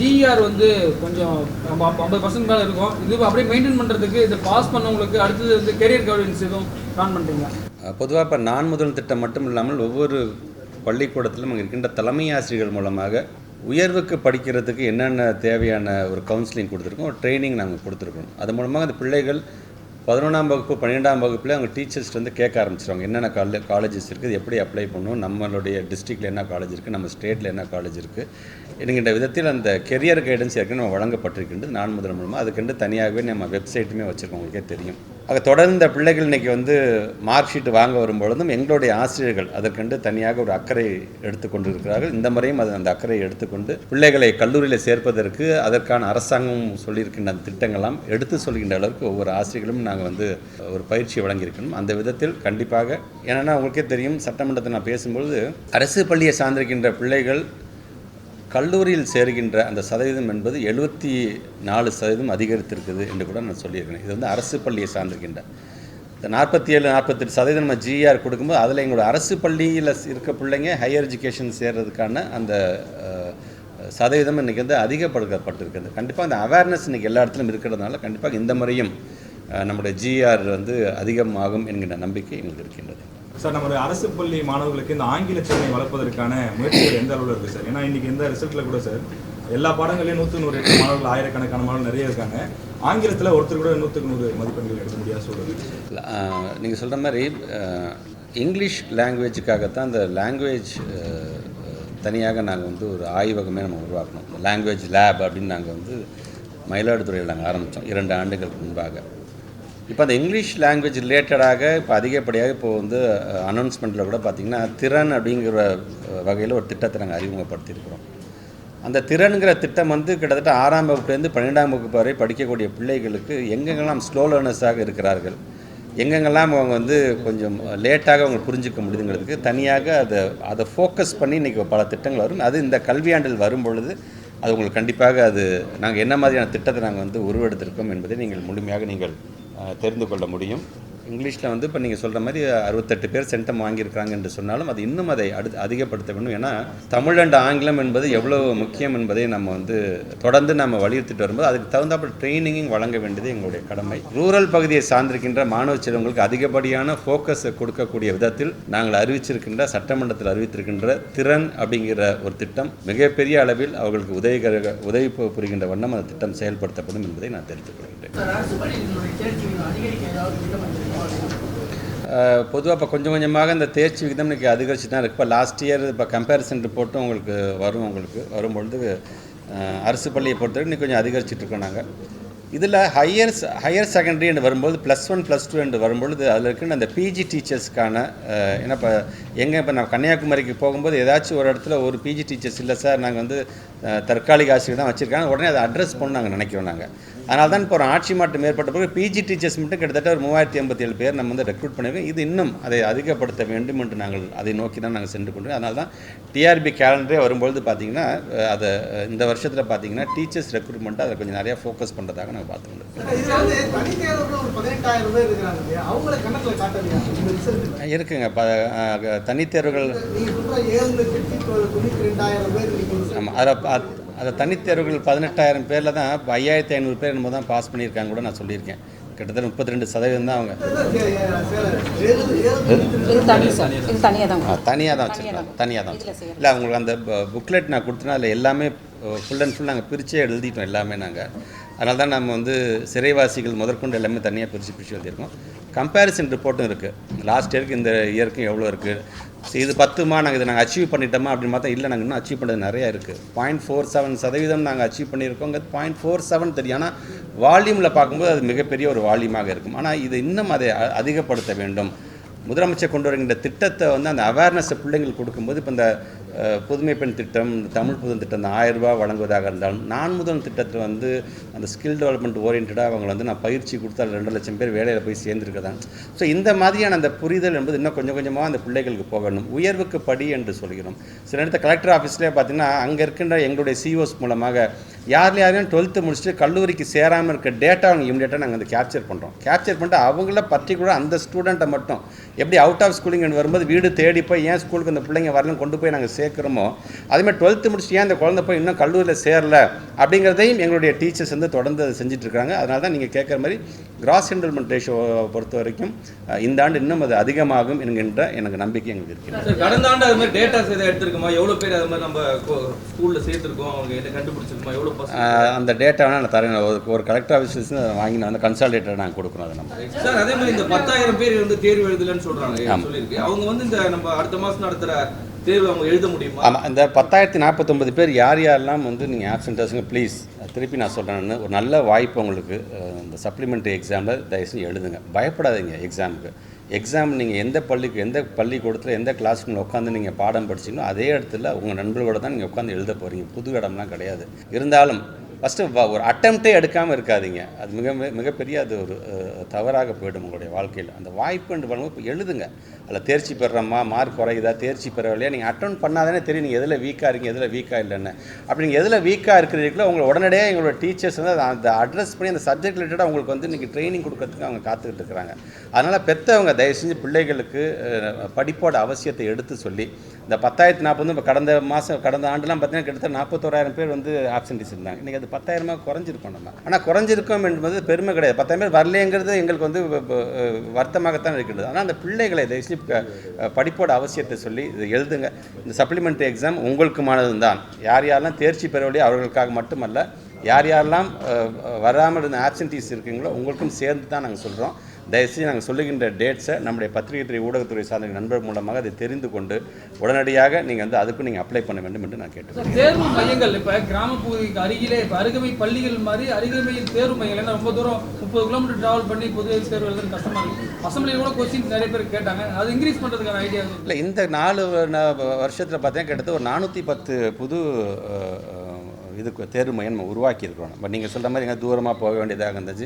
GR வந்து கொஞ்சம் 50% மேலே இருக்கும். இது அப்படியே மெயின்டைன் பண்ணுறதுக்கு இதை பாஸ் பண்ணவங்களுக்கு அடுத்தது வந்து கெரியர் கைடன்ஸ் எதுவும் பிளான் பண்ணுறீங்களா? பொதுவாக இப்போ நான் முதல் திட்டம் மட்டும் இல்லாமல் ஒவ்வொரு பள்ளிக்கூடத்திலும் அங்கே இருக்கின்ற தலைமை ஆசிரியர்கள் மூலமாக உயர்வுக்கு படிக்கிறதுக்கு என்னென்ன தேவையான ஒரு கவுன்சிலிங் கொடுத்துருக்கோம், ஒரு ட்ரைனிங் நாங்கள் கொடுத்துருக்கோம். அது மூலமாக அந்த பிள்ளைகள் 11ஆம் வகுப்பு 12ஆம் வகுப்பில் அவங்க டீச்சர்ஸ் வந்து கேட்க ஆரம்பிச்சிருவாங்க, என்னென்ன காலேஜஸ் இருக்குது, எப்படி அப்ளை பண்ணணும், நம்மளுடைய டிஸ்ட்ரிக்டில் என்ன காலேஜ் இருக்குது, நம்ம ஸ்டேட்டில் என்ன காலேஜ் இருக்குது என்கின்ற விதத்தில் அந்த கெரியர் கைடன்ஸ் ஏற்கனவே நம்ம வழங்கப்பட்டிருக்கின்றது நான் முதல் மூலமாக. அதுக்கென்று தனியாகவே நம்ம வெப்சைட்டுமே வச்சுருக்கோம், உங்களுக்கே தெரியும். ஆக தொடர்ந்த பிள்ளைகள் இன்றைக்கி வந்து மார்க் ஷீட் வாங்க வரும்பொழுதும் எங்களுடைய ஆசிரியர்கள் அதற்கென்று தனியாக ஒரு அக்கறை எடுத்துக்கொண்டு இருக்கிறார்கள். இந்த முறையும் அது அந்த அக்கறையை எடுத்துக்கொண்டு பிள்ளைகளை கல்லூரியில் சேர்ப்பதற்கு அதற்கான அரசாங்கம் சொல்லியிருக்கின்ற அந்த திட்டங்கள்லாம் எடுத்து சொல்கின்ற அளவுக்கு ஒவ்வொரு ஆசிரியர்களும் நாங்கள் வந்து ஒரு பயிற்சி வழங்கியிருக்கணும். அந்த விதத்தில் கண்டிப்பாக, ஏன்னா உங்களுக்கே தெரியும், சட்டமன்றத்தில் நான் பேசும்பொழுது அரசு பள்ளியை சார்ந்திருக்கின்ற பிள்ளைகள் கல்லூரியில் சேர்கின்ற அந்த சதவீதம் என்பது 74% அதிகரித்திருக்குது என்று கூட நான் சொல்லியிருக்கிறேன். இது வந்து அரசு பள்ளியை சார்ந்திருக்கின்ற இந்த 47-48% நம்ம ஜிஆர் கொடுக்கும்போது அதில் எங்களோட அரசு பள்ளியில் இருக்க பிள்ளைங்க ஹையர் எஜுகேஷன் சேர்றதுக்கான அந்த சதவீதம் இன்றைக்கி வந்து அதிகப்படுத்தப்பட்டிருக்கிறது. கண்டிப்பாக அந்த அவேர்னஸ் இன்றைக்கி எல்லா இடத்துலையும் இருக்கிறதுனால கண்டிப்பாக இந்த முறையும் நம்முடைய ஜிஆர் வந்து அதிகமாகும் என்கின்ற நம்பிக்கை எங்களுக்கு இருக்கின்றது. சார், நம்மளுடைய அரசு பள்ளி மாணவர்களுக்கு இந்த ஆங்கில திறனை வளர்ப்பதற்கான முயற்சிகள் எந்த அளவில் இருக்குது சார்? ஏன்னா இன்றைக்கி இந்த ரிசல்ட்டில் கூட சார் எல்லா பாடங்களையும் 100-108 மாணவர்கள், ஆயிரக்கணக்கான மாணவர்கள் நிறைய இருக்காங்க. ஆங்கிலத்தில் ஒருத்தர் கூட 100-100 மதிப்பெண்கள் எடுக்க முடியாது சொல்லுது. நீங்கள் சொல்கிற மாதிரி இங்கிலீஷ் லாங்குவேஜுக்காகத்தான் அந்த லாங்குவேஜ் தனியாக நாங்கள் வந்து ஒரு ஆய்வகமே நம்ம உருவாக்கணும். லாங்குவேஜ் லேப் அப்படின்னு நாங்கள் வந்து மயிலாடுதுறையில் நாங்கள் ஆரம்பித்தோம் 2 ஆண்டுகளுக்கு முன்பாக. இப்போ அந்த இங்கிலீஷ் லாங்குவேஜ் ரிலேட்டடாக இப்போ அதிகப்படியாக இப்போ வந்து அனௌன்ஸ்மெண்ட்டில் கூட பார்த்திங்கன்னா திறன் அப்படிங்கிற வகையில் ஒரு திட்டத்தை நாங்கள் அறிமுகப்படுத்தியிருக்கிறோம். அந்த திறன்கிற திட்டம் வந்து கிட்டத்தட்ட 6ஆம் வகுப்புலேருந்து 12ஆம் வகுப்பு வரை படிக்கக்கூடிய பிள்ளைகளுக்கு எங்கெங்கெல்லாம் ஸ்லோ லேர்னர்ஸாக இருக்கிறார்கள், எங்கெங்கெல்லாம் அவங்க வந்து கொஞ்சம் லேட்டாக அவங்க புரிஞ்சிக்க முடியுங்கிறதுக்கு தனியாக அதை ஃபோக்கஸ் பண்ணி இன்றைக்கி பல திட்டங்கள் வரும். அது இந்த கல்வியாண்டில் வரும் பொழுது அது உங்களுக்கு கண்டிப்பாக அது நாங்கள் என்ன மாதிரியான திட்டத்தை நாங்கள் வந்து உருவெடுத்திருக்கோம் என்பதை நீங்கள் முழுமையாக நீங்கள் தெரிந்து கொள்ள முடியும். இங்கிலீஷில் வந்து இப்போ நீங்கள் சொல்கிற மாதிரி 68 பேர் சென்டம் வாங்கியிருக்கிறாங்க என்று சொன்னாலும் அது இன்னும் அதை அதிகப்படுத்த வேண்டும். ஏன்னா தமிழ் அண்ட் ஆங்கிலம் என்பது எவ்வளோ முக்கியம் என்பதை நம்ம வந்து தொடர்ந்து நம்ம வலியுறுத்திட்டு வரும்போது அதுக்கு தகுந்தாப்பட்ட ட்ரைனிங்கும் வழங்க வேண்டியது எங்களுடைய கடமை. ரூரல் பகுதியை சார்ந்திருக்கின்ற மாணவ செல்வங்களுக்கு அதிகப்படியான ஃபோக்கஸை கொடுக்கக்கூடிய விதத்தில் நாங்கள் அறிவிச்சிருக்கின்ற சட்டமன்றத்தில் அறிவித்திருக்கின்ற திறன் அப்படிங்கிற ஒரு திட்டம் மிகப்பெரிய அளவில் அவர்களுக்கு உதவி புரிகின்ற வண்ணம் அந்த திட்டம் செயல்படுத்தப்படும் என்பதை நான் தெரிவித்துக் கொள்கின்றேன். பொதுவாக இப்போ கொஞ்சம் கொஞ்சமாக இந்த தேர்ச்சி விகிதம் இன்றைக்கி அதிகரிச்சு தான் இருக்குது. இப்போ லாஸ்ட் இயர் இப்போ கம்பேரிசன் ரிப்போர்ட்டும் உங்களுக்கு வரும்பொழுது அரசு பள்ளியை பொறுத்தவரைக்கும் இன்னைக்கு கொஞ்சம் அதிகரிச்சிட்ருக்கோம் நாங்கள். இதில் ஹையர் செகண்டரி என்று வரும்போது +1 +2 என்று வரும்பொழுது அதில் இருக்கின்ற அந்த பிஜி டீச்சர்ஸ்க்கான ஏன்னா இப்போ நான் கன்னியாகுமரிக்கு போகும்போது ஏதாச்சும் ஒரு இடத்துல ஒரு பிஜி டீச்சர்ஸ் இல்லை சார், நாங்கள் வந்து தற்காலிக ஆசிரியர் தான் வச்சுருக்காங்க, உடனே அதை அட்ரஸ் பண்ண நாங்கள் நினைக்கிறோம். அதனால தான் இப்போ ஒரு ஆட்சி மாற்றம் ஏற்பட்ட பிறகு பிஜி டீச்சர்ஸ் மட்டும் கிட்டத்தட்ட ஒரு 3087 பேர் நம்ம வந்து ரெக்ரூட் பண்ணியிருக்கோம். இது இன்னும் அதை அதிகப்படுத்த வேண்டும் என்று நாங்கள் அதை நோக்கி தான் நாங்கள் சென்று கொண்டு, அதனால தான் டிஆர்பி கேலண்டரே வரும்பொழுது பார்த்திங்கன்னா அதை இந்த வருஷத்தில் பார்த்திங்கன்னா டீச்சர்ஸ் ரெக்ரூட்மெண்ட்டு அதை கொஞ்சம் நிறையா ஃபோக்கஸ் பண்ணுறதாக நாங்கள் பார்த்துக்கொண்டு இருக்குங்க. தனித்தேர்வுகள் ஆமாம், அதை தனித்தேர்வுகள் 18,000 பேரில் தான் இப்போ 5,500 பேர் என்னமோ தான் பாஸ் பண்ணியிருக்காங்க கூட நான் சொல்லியிருக்கேன். கிட்டத்தட்ட 32% தான் அவங்க தனியாக தான் வச்சுருக்காங்க. இல்லை அவங்களுக்கு அந்த புக்லெட் நான் கொடுத்தேன்னா அதில் எல்லாமே ஃபுல் அண்ட் ஃபுல் நாங்கள் பிரித்தே எழுதிட்டோம் எல்லாமே நாங்கள். அதனால தான் நம்ம வந்து சிறைவாசிகள் முதற்கொண்டு எல்லாமே தனியாக பிரித்து எழுதியிருக்கோம். கம்பேரிசன் ரிப்போர்ட்டும் இருக்குது, லாஸ்ட் இயருக்கு இந்த இயருக்கும் எவ்வளோ இருக்குது, இது 10மா நாங்கள் நாங்கள் அச்சீவ் பண்ணிட்டோமா அப்படின்னு பார்த்தா இல்லை, நாங்கள் இன்னும் அச்சீவ் பண்ணது நிறையா இருக்குது. 0.47% நாங்கள் அச்சீவ் பண்ணியிருக்கோங்கிறது 0.47 தெரியும். ஆனால் வால்யூமில் பார்க்கும்போது அது மிகப்பெரிய ஒரு வால்யூமாக இருக்கும். ஆனால் இது இன்னும் அதை அதிகப்படுத்த வேண்டும். முதலமைச்சர் கொண்டு வருகின்ற திட்டத்தை வந்து அந்த அவேர்னஸை பிள்ளைங்களுக்கு கொடுக்கும்போது இப்போ இந்த புதுமை பெண் திட்டம், தமிழ் புதன் திட்டம் 1000 ரூபா வழங்குவதாக இருந்தாலும் நான் முதல் திட்டத்தில் வந்து அந்த ஸ்கில் டெவலப்மெண்ட் ஓரியன்டாக அவங்க வந்து நான் பயிற்சி கொடுத்தா 2 லட்சம் பேர் வேலையில் போய் சேர்ந்துருக்கதான். ஸோ இந்த மாதிரியான அந்த புரிதல் என்பது இன்னும் கொஞ்சம் கொஞ்சமாக அந்த பிள்ளைகளுக்கு போகணும். உயர்வுக்கு படி என்று சொல்கிறோம். சில நேரத்தில் கலெக்டர் ஆஃபீஸ்லேயே பார்த்திங்கன்னா அங்கே இருக்கின்ற எங்களுடைய சிஓஸ் மூலமாக யாரையும் 12th முடிச்சுட்டு கல்லூரிக்கு சேராமல் இருக்க டேட்டா அவங்க இமீடியட்டாக நாங்கள் வந்து கேப்சர் பண்ணிட்டு அவங்கள பர்டிகுலராக அந்த ஸ்டூடெண்ட்டை மட்டும் எப்படி அவுட் ஆஃப் ஸ்கூலிங் வரும்போது வீடு தேடி போய் ஏன் ஸ்கூலுக்கு அந்த பிள்ளைங்க வரலாம் கொண்டு போய் நாங்கள் சேர்க்குறோமோ அதேமாதிரி 12th முடிச்சுட்டு ஏன் அந்த குழந்தை போய் இன்னும் கல்லூரியில் சேரல அப்படிங்கிறதையும் எங்களுடைய டீச்சர்ஸ் வந்து தொடர்ந்து அதை செஞ்சுட்ருக்காங்க. அதனால தான் நீங்கள் கேட்குற மாதிரி கிராஸ் என்ரோல்மெண்ட் ரேஷியோவை பொறுத்த வரைக்கும் இந்த ஆண்டு இன்னும் அது அதிகமாகும் என்கின்ற எனக்கு நம்பிக்கை எங்களுக்கு இருக்குது. கடந்த ஆண்டு அது மாதிரி டேட்டாஸ் எதாவது எடுத்துருக்குமா, எவ்வளோ பேர் அது மாதிரி நம்ம ஸ்கூலில் சேர்த்துருக்கோம், அவங்க என்ன கண்டுபிடிச்சிருக்குமா, எவ்வளோ அந்த டேட்டாவை நான் தரேன். ஒரு கலெக்டர் ஆஃபீஸஸ் வாங்கி நான் வந்து கன்சால்டேட்டர் நாங்கள் கொடுக்குறோம். அதை நம்ம சார் அதே மாதிரி இந்த 10,000 பேர் வந்து தேர்வு எழுதலன்னு சொல்கிறாங்க சொல்லியிருக்கு. அவங்க வந்து இந்த நம்ம அடுத்த மாதம் நடத்துகிற தேர்வு அவங்க எழுத முடியுமா? ஆமாம், இந்த 10,049 பேர் யார் யாரெல்லாம் வந்து நீங்கள் ஆப்சென்டர்ஸுங்க ப்ளீஸ் திருப்பி நான் சொல்கிறேன்னு ஒரு நல்ல வாய்ப்பு உங்களுக்கு. இந்த சப்ளிமெண்ட்ரி எக்ஸாமில் தயவுசெய்து எழுதுங்க, பயப்படாதீங்க எக்ஸாமுக்கு. எக்ஸாம் நீங்கள் எந்த பள்ளிக்கூடத்தில் எந்த கிளாஸ் ரூமில் உட்காந்து நீங்கள் பாடம் படிச்சிங்களோ அதே இடத்துல உங்கள் நண்பர்களோட தான் நீங்கள் உட்காந்து எழுத போகிறீங்க. புது இடம்லாம் கிடையாது. இருந்தாலும் ஃபஸ்ட்டு ஒரு அட்டெம்ப்டே எடுக்காமல் இருக்காதீங்க. அது மிகப்பெரிய அது ஒரு தவறாக போய்டும் உங்களுடைய வாழ்க்கையில். அந்த வாய்ப்புன்னு பண்ணும்போது இப்போ எழுதுங்க. அதில் தேர்ச்சி பெறுறோமா, மார்க் குறையுதா, தேர்ச்சி பெறவில்லையா, நீங்கள் அட்டன் பண்ணாதானே தெரியும் நீங்கள் எதில் வீக்காக இருக்கீங்க, எதில் வீக்காக இல்லைன்னு. அப்படி நீங்கள் எதில் வீக்காக இருக்கிறீங்களோ உங்களை உடனடியாக எங்களோட டீச்சர்ஸ் வந்து அந்த அட்ரஸ் பண்ணி அந்த சப்ஜெக்ட் ரிலேட்டடாக உங்களுக்கு வந்து இன்றைக்கி ட்ரைனிங் கொடுக்கறதுக்கு அவங்க காத்துக்கிட்டு இருக்கிறாங்க. அதனால் பெற்றவங்க தயவு செஞ்சு பிள்ளைகளுக்கு படிப்போட அவசியத்தை எடுத்து சொல்லி இந்த 10,040 இப்போ கடந்த ஆண்டுலாம் பார்த்தீங்கன்னா கிட்டத்தட்ட 41,000 பேர் வந்து ஆப்சென்டிஸ் இருந்தாங்க. இன்றைக்கி அது 10,000 குறைஞ்சிருக்கோம் நம்ம. ஆனால் குறைஞ்சிருக்கோம் என்பது பெருமை கிடையாது. 10,000 பேர் வரலைங்கிறது எங்களுக்கு வந்து வருத்தமாகத்தான் இருக்கிறது. ஆனால் அந்த பிள்ளைகளை தயவுசெய்து படிப்போட அவசியத்தை சொல்லி இது எழுதுங்க. இந்த சப்ளிமெண்ட்ரி எக்ஸாம் உங்களுக்குமானது தான். யார் யாரெல்லாம் தேர்ச்சி பெறவில்லையோ அவர்களுக்காக மட்டுமல்ல, யார் யாரெல்லாம் வராமல் இருந்த ஆப்சென்டிஸ் இருக்குங்களோ உங்களுக்கும் சேர்ந்து தான் நாங்கள் சொல்கிறோம். தயவுசெய்து நாங்கள் சொல்லுகின்ற டேட்ஸை நம்முடைய பத்திரிகை ஊடகத்துறை சார்ந்த நண்பர் மூலமாக அதை தெரிந்து கொண்டு உடனடியாக நீங்கள் வந்து அதுக்கும் நீங்கள் அப்ளை பண்ண வேண்டும் என்று நான் கேட்டுக்கிறேன். தேர்வு மையங்கள் இப்போ கிராமப்பகுதிக்கு அருகிலே இப்போ அருகமை பள்ளிகள் மாதிரி அருகமையில் தேர்வு மையங்கள் ஏன்னா ரொம்ப தூரம் 30 கிலோமீட்டர் ட்ராவல் பண்ணி பொது தேர்வு எழுதுறது கஷ்டமாக இருக்குது. அசம்பிளியில் கூட கொஸ்டின்ஸ் நிறைய பேர் கேட்டாங்க. அது இன்க்ரீஸ் பண்ணுறதுக்கான ஐடியா இல்லை. இந்த 4 வருஷத்தில் பார்த்தீங்கன்னா கிட்டத்தட்ட ஒரு 410 புது இதுக்கு தேர்வு மையம் நம்ம உருவாக்கியிருக்கிறோம். பட் நீங்கள் சொல்கிற மாதிரி எங்கே தூரமாக போக வேண்டியதாக இருந்துச்சு.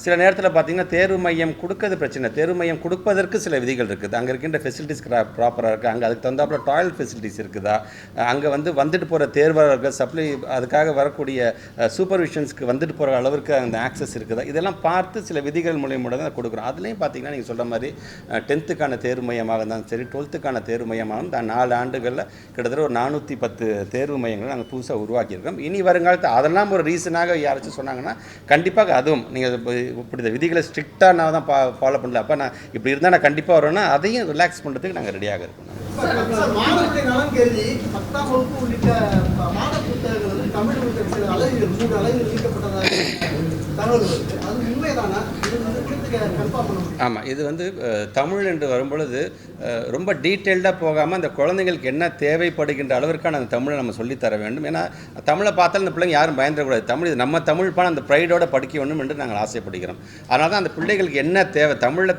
சில நேரத்தில் பார்த்தீங்கன்னா தேர்வு மையம் கொடுக்கறது பிரச்சனை. தேர்வு மையம் கொடுப்பதற்கு சில விதிகள் இருக்குது. அங்கே இருக்கின்ற ஃபெசிலிட்டிஸ் ப்ராப்பராக இருக்குது. அங்கே அதுக்கு தகுந்தாப்புல டாய்லெட் ஃபெசிலிட்டிஸ் இருக்குதா, அங்கே வந்துட்டு போகிற தேர்வாளர்கள் அதுக்காக வரக்கூடிய சூப்பர்விஷன்ஸ்க்கு வந்துட்டு போகிற அளவுக்கு அந்த ஆக்சஸ் இருக்குதா, இதெல்லாம் பார்த்து சில விதிகள் மூலியமாக தான் கொடுக்குறோம். அதுலேயும் பார்த்தீங்கன்னா நீங்கள் சொல்கிற மாதிரி 10th தேர்வு மையமாக இருந்தாலும் சரி, 12th தேர்வு மையமாக தான் 4 ஆண்டுகளில் கிட்டத்தட்ட ஒரு 410 தேர்வு மையங்களை நாங்கள் புதுசாக உருவாக்கியிருக்கோம். இனி வருங்காலத்தில் அதெல்லாம் ஒரு ரீசனாக யாராச்சும் சொன்னாங்கன்னா கண்டிப்பாக அதுவும் நீங்கள் இப்படி இந்த விதிகளை ஸ்ட்ரிக்டாக நான் தான் ஃபாலோ பண்ணல, அப்போ நான் இப்படி இருந்தால் நான் கண்டிப்பாக வருவேன்னா அதையும் ரிலாக்ஸ் பண்ணுறதுக்கு நாங்கள் ரெடியாக இருக்கோம். மாணவர்களுடைய நலன் கருதி 10ஆம் வகுப்பு உள்ளிட்ட மாணவ புத்தகங்கள் வந்து தமிழ் சில அழகுகள் 3 அழகுகள் நீக்கப்பட்டதாக தகவல் வருது. அது உண்மைதானா? இது வந்து கன்ஃபார்ம் பண்ண முடியும்? ஆமாம், இது வந்து தமிழ் என்று வரும்பொழுது ரொம்ப டீட்டெயில்டாக போகாமல் அந்த குழந்தைங்களுக்கு என்ன தேவைப்படுகின்ற அளவிற்கான அந்த தமிழை நம்ம சொல்லித்தர வேண்டும். ஏன்னா தமிழை பார்த்தாலும் இந்த பிள்ளைங்க யாரும் பயந்துடக்கூடாது. தமிழ் இது நம்ம தமிழ் பாடம் அந்த ப்ரைடோடு படிக்க வேண்டும் என்று நாங்கள் ஆசைப்படுகிறோம். அதனால தான் அந்த பிள்ளைகளுக்கு என்ன தேவை, தமிழில்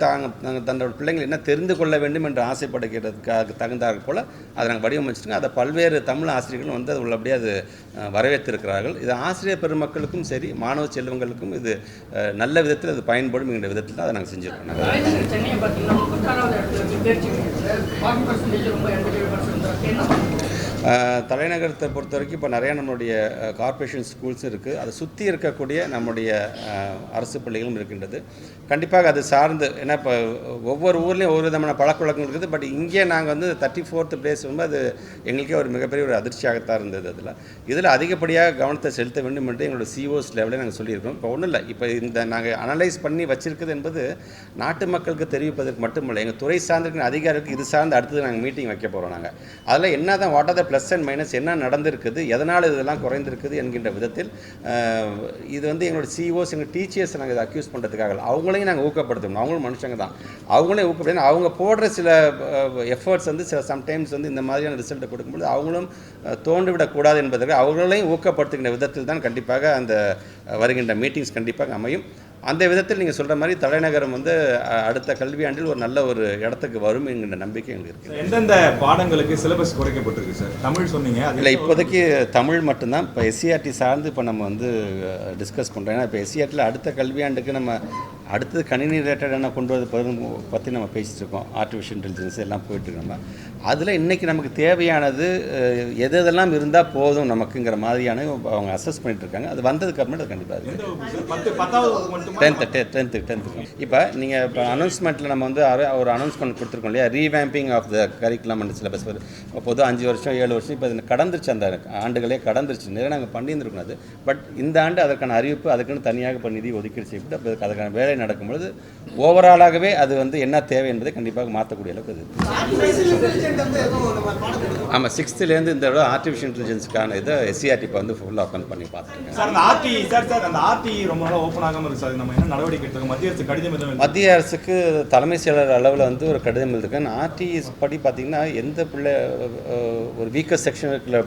தன்னோட பிள்ளைங்கள் என்ன தெரிந்து கொள்ள வேண்டும் என்று ஆசைப்படுகிறதுக்காக தகுந்தார்கள் போல் அதை நாங்கள் வடிவமைச்சிட்டுங்க. அதை பல்வேறு தமிழ் ஆசிரியர்களும் வந்து அது உள்ளபடியே அது வரவேற்றிருக்கிறார்கள். இது ஆசிரியர் பெருமக்களுக்கும் சரி, மாணவ செல்வங்களுக்கும் இது நல்ல விதத்தில் அது பயன்படும் என்ற விதத்தில் தான் அதை நாங்கள் செஞ்சுருக்கோம். சென்னையை பார்த்தீங்கன்னா 36வது இடத்துல தேர்ச்சி 40% ரொம்ப 87%. தலைநகரத்தை பொறுத்த வரைக்கும் இப்போ நிறையா நம்மளுடைய கார்ப்பரேஷன் ஸ்கூல்ஸ் இருக்குது. அதை சுற்றி இருக்கக்கூடிய நம்முடைய அரசு பள்ளிகளும் இருக்கின்றது. கண்டிப்பாக அது சார்ந்து, ஏன்னா இப்போ ஒவ்வொரு ஊர்லேயும் ஒவ்வொரு விதமான பழக்கவழக்கம் இருக்குது. பட் இங்கே நாங்கள் வந்து 34th பிளேஸ் வந்து அது எங்களுக்கே ஒரு மிகப்பெரிய ஒரு அதிர்ச்சியாகத்தான் இருந்தது. இதில் அதிகப்படியாக கவனத்தை செலுத்த வேண்டும் என்று எங்களோட சிஓஸ் லெவலில் நாங்கள் சொல்லியிருக்கோம். இப்போ ஒன்றும் இல்லை, இப்போ இந்த நாங்கள் அனலைஸ் பண்ணி வச்சுருக்குது என்பது நாட்டு மக்களுக்கு தெரிவிப்பதற்கு மட்டுமில்லை, எங்கள் துறை சார்ந்திருக்கிற அதிகாரிகளுக்கு இது சார்ந்து அடுத்தது நாங்கள் மீட்டிங் வைக்க போகிறோம். நாங்கள் அதில் என்ன தான் what are the plus and minus, என்ன நடந்திருக்குது, எதனால் இதெல்லாம் குறைந்திருக்குது என்கின்ற விதத்தில் இது வந்து எங்களோட சிஓஸ் எங்கள் டீச்சர்ஸ் நாங்கள் இதை அக்யூஸ் பண்ணுறதுக்காக அவங்களையும் நாங்கள் ஊக்கப்படுத்தணும். அவங்களும் மனுஷங்க தான், அவங்களையும் ஊக்கப்படுத்தணும். அவங்க போடுற சில எஃபர்ட்ஸ் வந்து சில சம்டைம்ஸ் வந்து இந்த மாதிரியான ரிசல்ட்டை கொடுக்கும்போது அவங்களும் தோன்றிவிடக்கூடாது என்பதற்கு அவங்களையும் ஊக்கப்படுத்துகின்ற விதத்தில் தான் கண்டிப்பாக அந்த வருகின்ற மீட்டிங்ஸ் கண்டிப்பாக அமையும். அந்த விதத்தில் நீங்கள் சொல்கிற மாதிரி தலைநகரம் வந்து அடுத்த கல்வியாண்டில் ஒரு நல்ல ஒரு இடத்துக்கு வரும் என்கின்ற நம்பிக்கை எங்களுக்கு இருக்குது. எந்தெந்த பாடங்களுக்கு சிலபஸ் குறைக்கப்பட்டிருக்கு சார்? தமிழ் சொன்னீங்க, இல்லை இப்போதைக்கு தமிழ் மட்டும்தான். இப்போ எஸ்சிஆர்டி சார்ந்து இப்போ நம்ம வந்து டிஸ்கஸ் பண்ணுறோம். ஏன்னா இப்போ எஸ்சிஆர்டியில் அடுத்த கல்வியாண்டுக்கு நம்ம அடுத்தது கணினி ரிலேட்டடான கொண்டு வரது பற்றி நம்ம பேசிகிட்டு இருக்கோம். ஆர்டிஃபிஷியல் இன்டெலிஜென்ஸ் எல்லாம் போயிட்டுருக்கு. நம்ம அதில் இன்றைக்கி நமக்கு தேவையானது எதெல்லாம் இருந்தால் போதும் நமக்குங்கிற மாதிரியான அவங்க அசஸ் பண்ணிட்டு இருக்காங்க. அது வந்ததுக்கு அப்புறம் அது கண்டிப்பாக டென்த்து இப்போ நீங்கள் இப்போ அனௌன்ஸ்மெண்ட்டில் நம்ம வந்து ஒரு அனௌன்ஸ்மெண்ட் கொடுத்துருக்கோம் இல்லையா, revamping of the curriculum and syllabus. பொதுவாக 5 வருஷம் 7 வருஷம் இப்போ கடந்துருச்சு, அந்த ஆண்டுகளே கடந்துருச்சு, நிறைய நாங்கள் பண்ணியிருந்துருக்கோம். அது பட் இந்த ஆண்டு அதற்கான அறிவிப்பு அதுக்குன்னு தனியாக இப்போ நிதி ஒதுக்கீடு செய்யப்பட்டு அப்போ அதுக்கான வேலை நடக்கும்பொழுது ஓவராலாகவே அது வந்து என்ன தேவை என்பதை கண்டிப்பாக மாற்றக்கூடிய அளவுக்கு அது. ஆமாம், 6th இந்த விட ஆர்டிஃபிஷியல் இன்டெலிஜென்ஸுக்கான இதை SCRT இப்போ வந்து ஃபுல்லாக ஓப்பன் பண்ணி பார்த்துருக்கேன். சார் அந்த RTE ரொம்ப நாளாக ஓப்பன் ஆகாமல் இருக்குது சார். நம்ம என்ன நடவடிக்கை எடுத்துக்கோம்? மத்திய அரசு கடிதம் எதுவும்? மத்திய அரசுக்கு தலைமை செயலர் அளவில் வந்து ஒரு கடிதம் எழுதிருக்கேன். RTE படி பார்த்திங்கன்னா எந்த பிள்ளை ஒரு வீக்கஸ்ட் செக்ஷனுக்குள்ள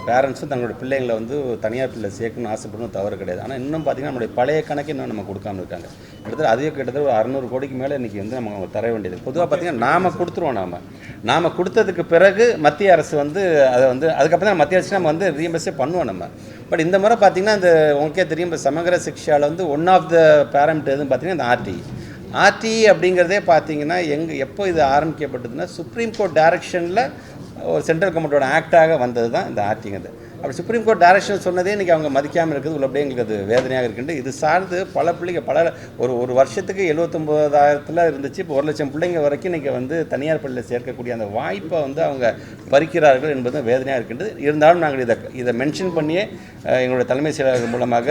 பேரண்ட்ஸும் தங்களோட பிள்ளைங்களை வந்து தனியார் பிள்ளை சேர்க்கணும்னு ஆசைப்படணும், தவறு கிடையாது. ஆனால் இன்னும் பார்த்திங்கன்னா நம்மளுடைய பழைய கணக்கு இன்னும் நம்ம கொடுக்காம இருக்காங்க. கிட்டத்தட்ட ஒரு 600 கோடிக்கு மேலே இன்றைக்கி வந்து நம்ம தர வேண்டியது. பொதுவாக பார்த்திங்கன்னா நாம் கொடுத்துருவோம். நாம் கொடுத்ததுக்கு பிறகு மத்திய அரசு வந்து அதை வந்து அதுக்கப்புறம் தான் மத்திய அரசு நம்ம வந்து ரீஎம்பர்ஸே பண்ணுவோம் நம்ம. பட் இந்த முறை பார்த்திங்கன்னா இந்த உங்களுக்கே தெரியும், இப்போ சமகர சிக்ஷாவில் வந்து ஒன் ஆஃப் த பேரமீட்டர் எதுன்னு பார்த்திங்கன்னா இந்த RTE அப்படிங்கிறதே பார்த்திங்கன்னா எப்போ இது ஆரம்பிக்கப்பட்டதுன்னா சுப்ரீம் கோர்ட் டைரக்ஷனில் ஒரு சென்ட்ரல் கவர்மெண்ட்டோட ஆக்டாக வந்தது தான் இந்த RTEங்கிறது. அப்படி சுப்ரீம் கோர்ட் டைரக்ஷன் சொன்னதே இன்றைக்கி அவங்க மதிக்காமல் இருக்குது. உள்ளபடியே எங்களுக்கு அது வேதனையாக இருக்குன்ட்டு இது சார்ந்து பல பிள்ளைங்க ஒரு வருஷத்துக்கு 79,000 இருந்துச்சு. இப்போ 1,00,000 பிள்ளைங்க வரைக்கும் இன்றைக்கி வந்து தனியார் பள்ளியில் சேர்க்கக்கூடிய அந்த வாய்ப்பை வந்து அவங்க பறிக்கிறார்கள் என்பது வேதனையாக இருக்கின்றது. இருந்தாலும் நாங்கள் இதை மென்ஷன் பண்ணியே எங்களுடைய தலைமை செயலாளர் மூலமாக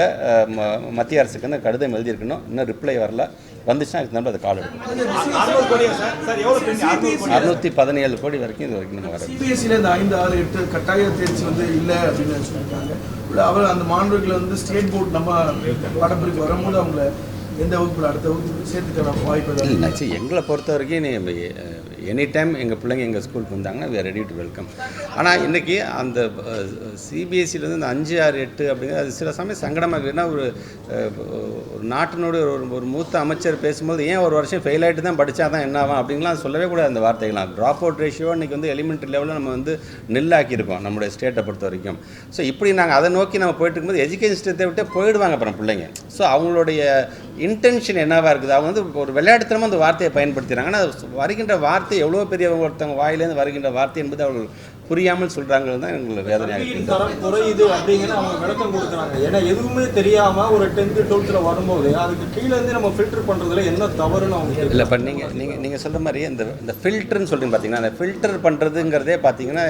மத்திய அரசுக்கு வந்து கடிதம் எழுதியிருக்கணும். இன்னும் ரிப்ளை வரல. வந்துச்சுன்னா அதுக்கு நம்ம அதை கால் எடுக்கணும். 617 கோடி வரைக்கும் இது வரைக்கும் நம்ம வர. CBSE இந்த 5, 6, 8 கட்டாய தேர்ச்சி வந்து இல்லை அப்படின்னு சொல்லியிருக்காங்க. அவர் அந்த மாணவர்களை வந்து ஸ்டேட் போர்டு நம்ம பாடப்பிரிவுக்கு வரும்போது அவங்கள எந்த வகுப்பில் அடுத்த வகுப்புக்கு சேர்த்துக்கலாம் வாய்ப்பு இல்லை. எங்களை பொறுத்த வரைக்கும் எனி டைம் எங்கள் பிள்ளைங்க எங்கள் ஸ்கூலுக்கு வந்தாங்கன்னா we are ready to welcome. ஆனால் இன்றைக்கி அந்த CBSEலேருந்து இந்த 5, 6, 8 அப்படிங்கிறது அது சில சமயம் சங்கடமாக இருக்குன்னா ஒரு நாட்டினோட ஒரு மூத்த அமைச்சர் பேசும்போது ஏன் ஒரு வருஷம் ஃபெயில் ஆகிட்டு தான் படித்தா தான் என்ன ஆகும் அப்படின்லாம் சொல்லவே கூடாது. அந்த வார்த்தைகள்லாம் ட்ராப் அவுட் ரேஷியோ இன்றைக்கி வந்து எலிமெண்ட்ரி லெவலில் நம்ம வந்து நில்லாக்கியிருக்கோம் நம்மளுடைய ஸ்டேட்டை பொறுத்த வரைக்கும். ஸோ இப்படி நாங்கள் அதை நோக்கி நம்ம போயிட்டு இருக்கும்போது எஜுகேஷன் சிஸ்டத்தை விட்டு போயிடுவாங்க அப்புறம் பிள்ளைங்க. ஸோ அவங்களுடைய இன்டென்ஷன் என்னவாக இருக்குது, அவங்க வந்து ஒரு விளையாட்டுத்தனமாக அந்த வார்த்தையை பயன்படுத்துகிறாங்க. ஆனால் வருகின்ற வார்த்தை எவ்வளோ பெரிய ஒருத்தவங்க வாயிலேருந்து வருகின்ற வார்த்தை என்பது அவர்கள் புரியாமல் சொல்கிறாங்க தான் எங்களுக்கு வேதனையாக தரம் குறையுது அப்படிங்கிற அவங்க விளக்கம் கொடுக்குறாங்க. ஏன்னா எதுவுமே தெரியாமல் ஒரு 10th 12th வரும்போது அதுக்கு கீழேருந்து நம்ம ஃபில்டர் பண்ணுறதுல என்ன தவறுன்னு அவங்க இல்லை. இப்போ நீங்கள் சொல்கிற மாதிரி இந்த ஃபில்டர்னு சொல்கிறீங்க பார்த்தீங்கன்னா, அந்த ஃபில்டர் பண்ணுறதுங்கிறதே பார்த்தீங்கன்னா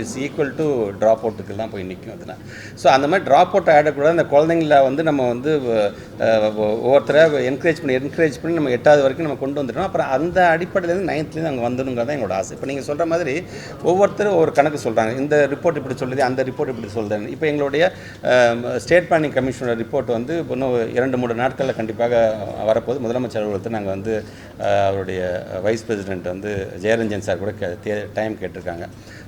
இட்ஸ் ஈக்குவல் டு ட்ராப் அவுட்டுக்கெல்லாம் போய் நிற்கும் அதுனா. ஸோ அந்த மாதிரி ட்ராப் அவுட் ஆகிடக்கூடாது. அந்த குழந்தைங்கள வந்து நம்ம வந்து ஒவ்வொருத்தரை என்கரேஜ் பண்ணி நம்ம 8வது வரைக்கும் நம்ம கொண்டு வந்துட்டோம். அப்புறம் அந்த அடிப்படையிலேருந்து 9th அங்கே வந்துடுங்கிறதான் எங்களோட ஆசை. இப்போ நீங்கள் சொல்கிற மாதிரி ஒவ்வொருத்தரும் ஒரு கணக்கு சொல்கிறாங்க. இந்த ரிப்போர்ட் இப்படி சொல்லுது, அந்த ரிப்போர்ட் இப்படி சொல்லுது. இப்போ எங்களுடைய ஸ்டேட் பிளானிங் கமிஷனோட ரிப்போர்ட் வந்து இன்னும் 2-3 நாட்களில் கண்டிப்பாக வரப்போகுது. முதலமைச்சர் அலுவலகத்தை நாங்கள் வந்து அவருடைய வைஸ் பிரசிடென்ட் வந்து ஜெயரஞ்சன் சார் கூட டைம் கேட்டிருக்காங்க.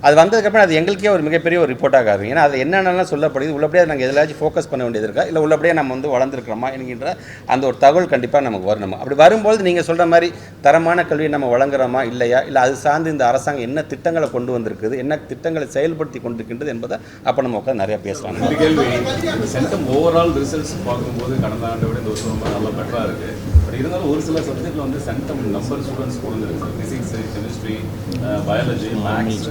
அது வந்ததுக்கப்புறம் அது எங்களுக்கே ஒரு மிகப்பெரிய ஒரு ரிப்போர்ட்டாக இருக்கும். ஏன்னா அது என்னென்னலாம் சொல்லப்படுது, உள்ளபடியே நாங்கள் எதிலாச்சும் ஃபோக்கஸ் பண்ண வேண்டியது இருக்கா, இல்லை உள்ளபடியே நம்ம வந்து வளர்ந்துருக்கிறோமா என்கின்ற அந்த ஒரு தகவல் கண்டிப்பாக நமக்கு வரணும். அப்படி வரும்போது நீங்கள் சொல்கிற மாதிரி தரமான கல்வியை நம்ம வழங்குறோமா இல்லையா, இல்லை அது சார்ந்து இந்த அரசாங்கம் என்ன திட்டங்களை கொண்டு வந்திருக்குது, என்ன திட்டங்களை செயல்படுத்தி கொண்டிருக்கின்றது என்பதை அப்போ நம்ம உட்காந்து நிறையா பேசலாம். இந்த கேள்வி சென்டம் ஓவரால் ரிசல்ட்ஸ் பார்க்கும்போது கடந்த ஆண்டை விட இந்த வருஷம் ரொம்ப நல்லா பெட்டராக இருக்குது. பட் இருந்தாலும் ஒரு சில சப்ஜெக்டில் வந்து சென்டம் நம்பர் ஸ்டூடெண்ட்ஸ் குறைஞ்சிருக்கு. Physics, chemistry, biology, maths,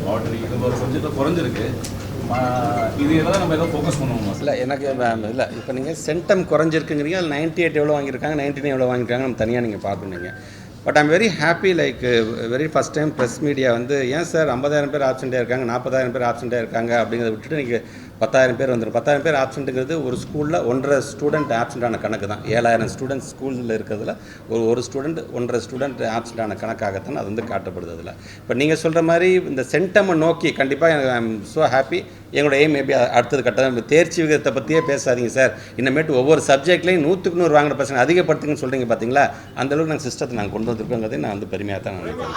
botany இது ஒரு சப்ஜெக்டில் குறைஞ்சிருக்கு. இது எதாவது நம்ம எதாவது ஃபோக்கஸ் பண்ணுவோமா? இல்லை எனக்கு இல்லை. இப்போ நீங்கள் சென்டம் குறைஞ்சிருக்குங்கிறீங்க, அதில் 98 எவ்வளோ வாங்கியிருக்காங்க, 99 எவ்வளோ வாங்கியிருக்காங்க நம்ம தனியாக நீங்கள் பார்க்கணுங்க. But I'm very happy very first time press media வந்து ஏன் சார் 50,000 பேர் ஆப்சென்ட்டாக இருக்காங்க, 40,000 பேர் ஆப்சென்ட்டாக இருக்காங்க அப்படிங்கிறத விட்டுட்டு நீங்கள் 10,000 பேர் வந்துடும். 10,000 பேர் ஆப்சென்ட்டுங்கிறது ஒரு ஸ்கூலில் 1.5 ஸ்டூடெண்ட் ஆப்சென்ட்டான கணக்கு தான். 7,000 ஸ்டூடெண்ட்ஸ் ஸ்கூலில் இருக்கிறதுல ஒரு ஸ்டூடெண்ட் 1.5 ஸ்டூடெண்ட் ஆப்சென்ட்டான கணக்காகத்தான் அது வந்து காட்டப்படுது அதில். இப்போ நீங்கள் சொல்கிற மாதிரி இந்த சென்டமை நோக்கி கண்டிப்பாக ஐ எம் ஸோ ஹாப்பி. எங்களோட எய்ம் மேபி அடுத்தது கட்டணம் தேர்ச்சி விகிதத்தை பற்றியே பேசாதீங்க சார், இன்னமேட்டு ஒவ்வொரு சப்ஜெக்ட்லையும் 100க்கு 100 வாங்குற பசங்க அதிகப்படுத்துங்கன்னு சொல்கிறீங்க பார்த்தீங்களா, அந்தளவுக்கு நாங்கள் சிஸ்டத்தை நாங்கள் கொண்டு வந்திருக்கோங்கிறதே நான் வந்து பெருமையாக தான் நினைக்கிறேன்.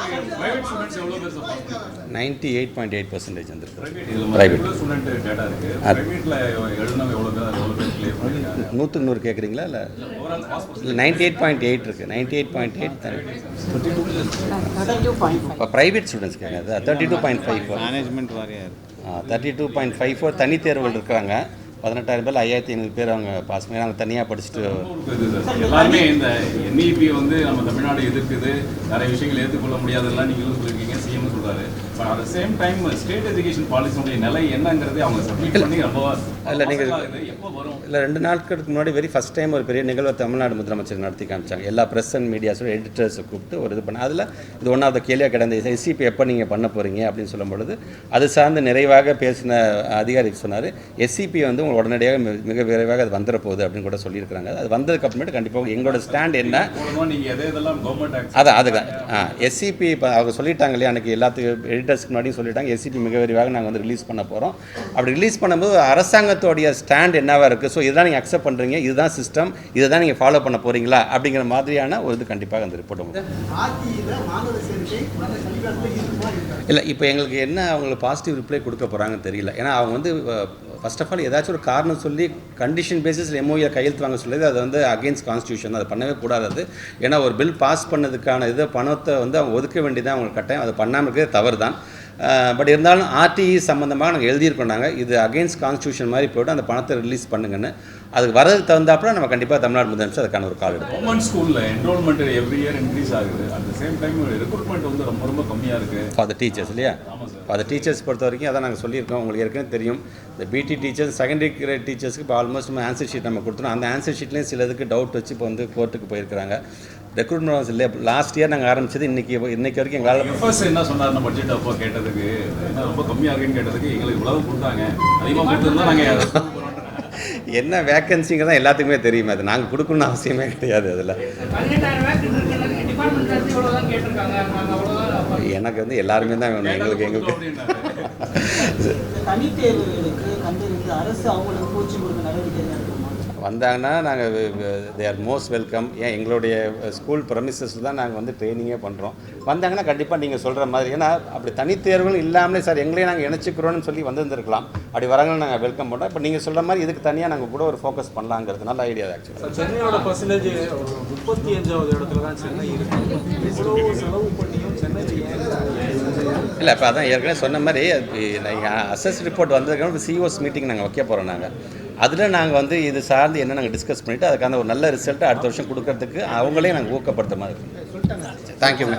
98.8% வந்துருக்கு ப்ரைவேட். 100க்கு 100 கேட்குறீங்களா இல்லை 98.8 இருக்குது. 98.8 இப்போ ப்ரைவேட் ஸ்டூடெண்ட்ஸ் கேட்குறது 32.54 மேனேஜ்மெண்ட் வாரியாக 32.54 தனித்தேர்வுகள் இருக்கிறாங்க. 18,000 பேர் 5,500 பேர் அவங்க பாஸ் பண்ணி நாங்கள் தனியாக படிச்சுட்டு எல்லாருமே இந்த NEP வந்து நம்ம தமிழ்நாடு எதிர்க்குது, நிறைய விஷயங்கள் ஏற்றுக்கொள்ள முடியாதெல்லாம் நீங்களும் சொல்லியிருக்கீங்க, சிஎம் சொல்றாரு. But at same time state education பாலிசியோடைய நிலை என்னங்கிறதே அவங்க சப்மிட் பண்ணி ரொம்ப இல்லை நீங்கள் எப்போ வரும்? இல்லை 2 நாட்களுக்கு முன்னாடி ஃபஸ்ட் டைம் ஒரு பெரிய நிகழ்வை தமிழ்நாடு முதலமைச்சர் நடத்தி காமிச்சாங்க. எல்லா ப்ரெஸ் அண்ட் மீடியாஸோட எடிட்டர்ஸை கூப்பிட்டு ஒரு இது பண்ண அதில் இது ஒன் ஆஃப் த கேள்வியாக கிடந்த SCP எப்போ நீங்கள் பண்ண போகிறீங்க அப்படின்னு சொல்லும் பொழுது அது சார்ந்து நிறைவாக பேசின அதிகாரி சொன்னார், SCP வந்து உங்களுக்கு உடனடியாக மிக விரைவாக அது வந்துட போகுது அப்படின்னு கூட சொல்லியிருக்கிறாங்க. அது வந்ததுக்கு அப்புறமேட்டு கண்டிப்பாக எங்களோட ஸ்டாண்ட் என்ன அதுதான் SCP இப்போ அவங்க சொல்லிட்டாங்க இல்லையா, எனக்கு எல்லாத்துக்கும் எடிட்டர்ஸ்க்கு முன்னாடியும் சொல்லிட்டாங்க SCP மிக விரைவாக நாங்கள் வந்து ரிலீஸ் பண்ண போகிறோம். அப்படி ரிலீஸ் பண்ணும்போது அரசாங்கத்தோடைய ஸ்டாண்ட் என்னவாக இருக்குது, ஸோ இதுதான் நீங்கள் அக்செப்ட் பண்ணுறீங்க, இதுதான் சிஸ்டம், இதை தான் நீங்கள் ஃபாலோ பண்ண போகிறீங்களா அப்படிங்கிற மாதிரியான ஒரு இது கண்டிப்பாக அந்த ரிப்போர்ட் இல்லை. இப்போ எங்களுக்கு என்ன அவங்களுக்கு பாசிட்டிவ் ரிப்ளை கொடுக்க போகிறாங்கன்னு தெரியல. ஏன்னா அவங்க வந்து ஃபர்ஸ்ட் ஆஃப் ஆல் ஏதாச்சும் ஒரு காரணம் சொல்லி கண்டிஷன் பேசிஸில் MOU கையெழுத்து வாங்க சொல்லுது, அது வந்து அகெயின்ஸ்ட் கான்ஸ்டியூஷன், அது பண்ணவே கூடாது. ஏன்னா ஒரு பில் பாஸ் பண்ணதுக்கான இதை பணத்தை வந்து அவங்க ஒதுக்க வேண்டியதான் அவங்களுக்கு கட்டாயம், அது பண்ணாமல் இருக்கிறது தவறு தான். பட் இருந்தாலும் RTE சம்மந்தமாக நாங்கள் எழுதியிருக்கோம், நாங்கள் இது அகெயின்ஸ்ட் கான்ஸ்டியூஷன் மாதிரி போய்ட்டு அந்த பணத்தை ரிலீஸ் பண்ணுங்கன்னு. அதுக்கு வரதுக்கு தகுந்தாப்புல நம்ம கண்டிப்பாக தமிழ்நாடு முதலமைச்சர் அதுக்கான ஒரு கால் எடுப்போம். கவர்மெண்ட் ஸ்கூலில் என்ரோல்மெண்ட் எவ்ரி இயர் இன்க்ரீஸ் ஆகுது, at the same time recruitment வந்து ரொம்ப ரொம்ப கம்மியாக இருக்குது ஃபார் த டீச்சர்ஸ் இல்லையா. ஃபார் த டீச்சர்ஸ் பொறுத்த வரைக்கும் அதான் நாங்கள் சொல்லியிருக்கோம். உங்களுக்கு ஏற்கனவே தெரியும், இந்த BT டீச்சர்ஸ் செகண்டரி கிரேட் டீச்சர்ஸ்க்கு இப்போ ஆல்மோஸ்ட் நம்ம ஆன்சர் ஷீட் நம்ம கொடுத்துருவோம். அந்த ஆன்சர் ஷீட்லேயும் சிலதுக்கு டவுட் வச்சு இப்போ வந்து கோர்ட்டுக்கு போயிருக்கிறாங்க. ரெக்ரூட்மெண்ட் இல்லை, லாஸ்ட் இயர் நாங்கள் ஆரம்பிச்சது இன்னைக்கு வரைக்கும் எங்களால் FS என்ன சொன்னார் பட்ஜெட் அப்போ கேட்டதுக்கு, என்ன ரொம்ப கம்மியாக இருக்குன்னு கேட்டதுக்கு எங்களுக்கு இவ்வளவு கொடுத்தாங்க, அதிகமாக கொடுத்துருந்தா நாங்கள் என்ன வேக்கன்சிங்க தான் எல்லாத்துக்குமே தெரியுமே, அது நாங்கள் கொடுக்கணும்னு அவசியமே கிடையாது. அதில் எனக்கு வந்து எல்லாருமே தான் வேணும், எங்களுக்கு தனித்தேர்வுகளுக்கு கண்டறிந்து அரசு அவங்களுக்கு கோச்சிங் கொடுக்க நடவடிக்கை வந்தாங்கன்னா நாங்கள் தே ஆர் மோஸ்ட் வெல்கம். ஏன் எங்களுடைய ஸ்கூல் ப்ரமிசஸில் தான் நாங்கள் வந்து ட்ரைனிங்கே பண்ணுறோம். வந்தாங்கன்னா கண்டிப்பாக நீங்கள் சொல்கிற மாதிரி, ஏன்னா அப்படி தனித்தேர்வுகள் இல்லாமலே சார் எங்களையும் நாங்கள் இணைச்சிக்கிறோன்னு சொல்லி வந்திருந்துருக்கலாம். அப்படி வரவங்களும் நாங்கள் வெல்கம் பண்ணுறோம். இப்போ நீங்கள் சொல்கிற மாதிரி இதுக்கு தனியாக நாங்கள் கூட ஒரு ஃபோக்கஸ் பண்ணலாங்கிறது நல்ல ஐடியா ஆக்சுவலாக. சென்னையோட பர்சன்டேஜ் 35வது இடத்துல தான் சென்னை இருக்குது. இவ்வளோ செலவு பண்ணியும் சென்னையில் இல்லை, இப்போ அதான் ஏற்கனவே சொன்ன மாதிரி அசஸ் ரிப்போர்ட் வந்ததுக்கு CEOs மீட்டிங் நாங்கள் வைக்க போகிறோம். நாங்கள் அதில் நாங்கள் வந்து இது சார்ந்து என்ன நாங்கள் டிஸ்கஸ் பண்ணிவிட்டு அதுக்கான ஒரு நல்ல ரிசல்ட்டை அடுத்த வருஷம் கொடுக்கறதுக்கு அவங்களே நாங்கள் ஊக்கப்படுத்த மாதிரி இருக்கும். தேங்க்யூங்க.